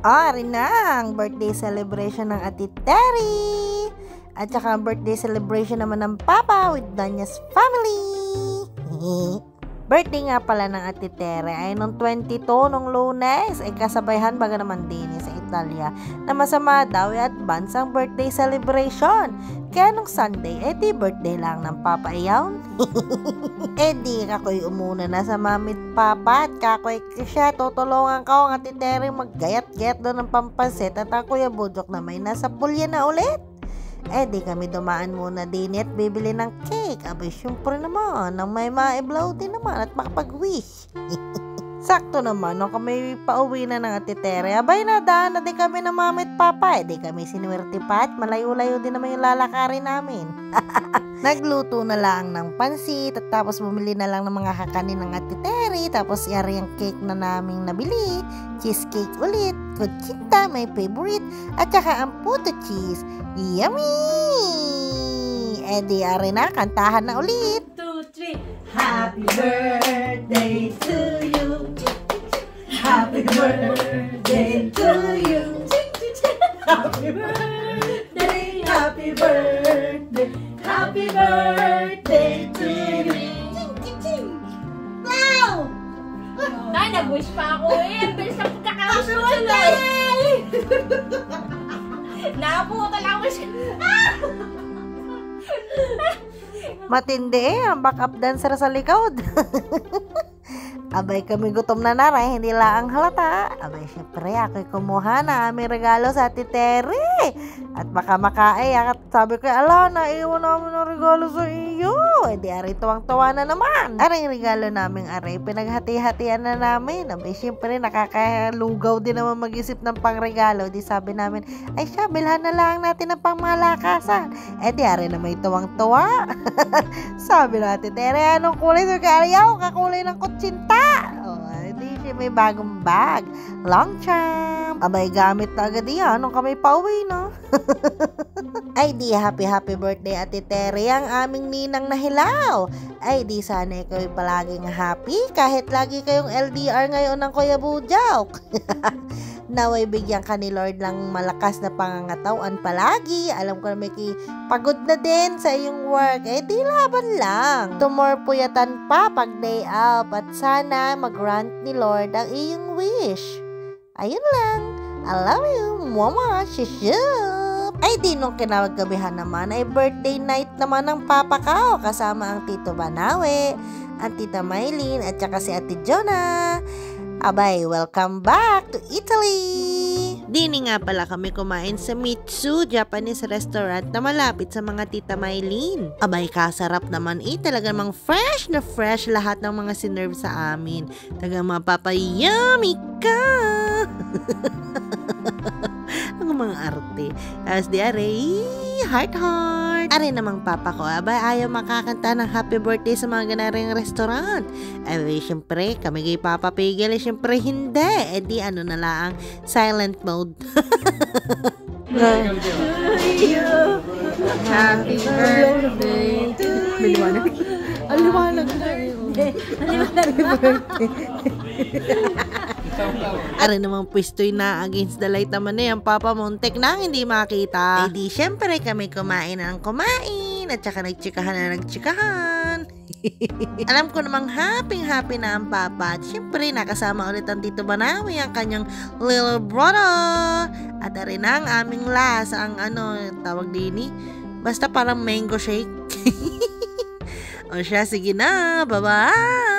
Rin na ang birthday celebration ng Ate Terry. At saka ang birthday celebration naman ng Papa with Danya's family. Birthday nga pala ng Ate Terry ay nung 22 nung Lunes. Ay kasabayhan baga naman din sa Italia na masama daw i-advance ang birthday celebration. Kaya nung Sunday, di birthday lang ng Papa iyaw. Di kakoy umuna na sa mamit Papa at kakoy siya tutulungan ko ang Ate Terry maggayat-gayat doon ng pampansit at ang Kuya Budjok na may nasa pulya na ulit. Di kami dumaan muna din at bibili ng cake. Abay, syempre naman, nang may maiblaw din naman at makapag-wish. Sakto naman, nung kami pauwi na ng Ate Terry, abay nadaan na din kami ng mamit Papa. Di kami sinuwerte pa at malayo-layo din naman yung lalakarin namin. Nagluto na lang ng pansit at tapos bumili na lang ng mga kakanin ng Ate Terry. Tapos yari ang cake na naming nabili. Cheesecake ulit, kuchinta, my favorite. At saka ang puto cheese. Yummy! Di yari na, kantahan na ulit. 2, 3. Happy birthday to you. Happy birthday to you. Happy birthday, happy birthday, happy birthday to you. Wow! Ay, nag-wish pa ako Ang bilis na pagkakawish mo tuloy. Nakabutal ang wish. Matindi ang backup dancer sa likod. Abay kami gutom na naray, hindi lang halata. Abay syempre ako'y kumuha na aming regalo sa Ate Terry. At baka makaiyak at sabi ko, ala, naiwan namin ang regalo sa iyo. Di aray tuwang-tuwa na naman. Aray regalo namin aray, pinaghati-hatian na namin. Abay syempre nakakalugaw din naman mag-isip ng pangregalo. Di sabi namin, ay siya, bilhan na lang natin ng pangmalakasan. Di aray na may tuwang-tuwa. Sabi na Ate Terry, anong kulay sa kariyaw? Kakulay ng kutsinta. Di siya may bagong bag. Long charm. Abay gamit na agad yan nung kami pauwi, no? Ay di happy birthday Ate Terry ang aming ninang na hilaw. Ay di sana kayo palaging happy kahit lagi kayong LDR ngayon ng Kuya Budjok. Naway bigyan ka ni Lord lang malakas na pangangatawan palagi. Alam ko na may pagod na din sa iyong work. Di laban lang. Tomorrow puyatan pa pag day off. At sana mag-grant ni Lord ang iyong wish. Ayun lang. I love you. Mama. Shushup. Ay di nung kinawagabihan naman ay birthday night naman ng Papa ko. Kasama ang Tito Banawe, ang Tita Maylin at saka si Ate Jonah. Abay, welcome back to Italy! Dini nga pala kami kumain sa Mitsu, Japanese restaurant na malapit sa mga Tita Maylin. Abay, kasarap naman talaga namang fresh na fresh lahat ng mga sinerve sa amin. Tagang mapapayami ka! Ang mga arte. Tapos di aray, heart. Aray namang Papa ko, abay ayaw makakanta ng happy birthday sa mga ganaring restaurant. Ay, syempre, kami kay Papa Pigel, syempre hindi. Di ano na lang, silent mode. Happy birthday to you. Aliwanag na Aray namang pwesto'y na against the light naman na yung Papa Montek nang hindi makita. Di syempre kami kumain ng kumain at saka nagtsikahan na nagtsikahan. Alam ko namang happy na ang Papa at syempre nakasama ulit ang Tito Banawi ang kanyang little brother. At aray na ang aming last ang tawag dini basta parang mango shake. O siya, sige na, bye-bye!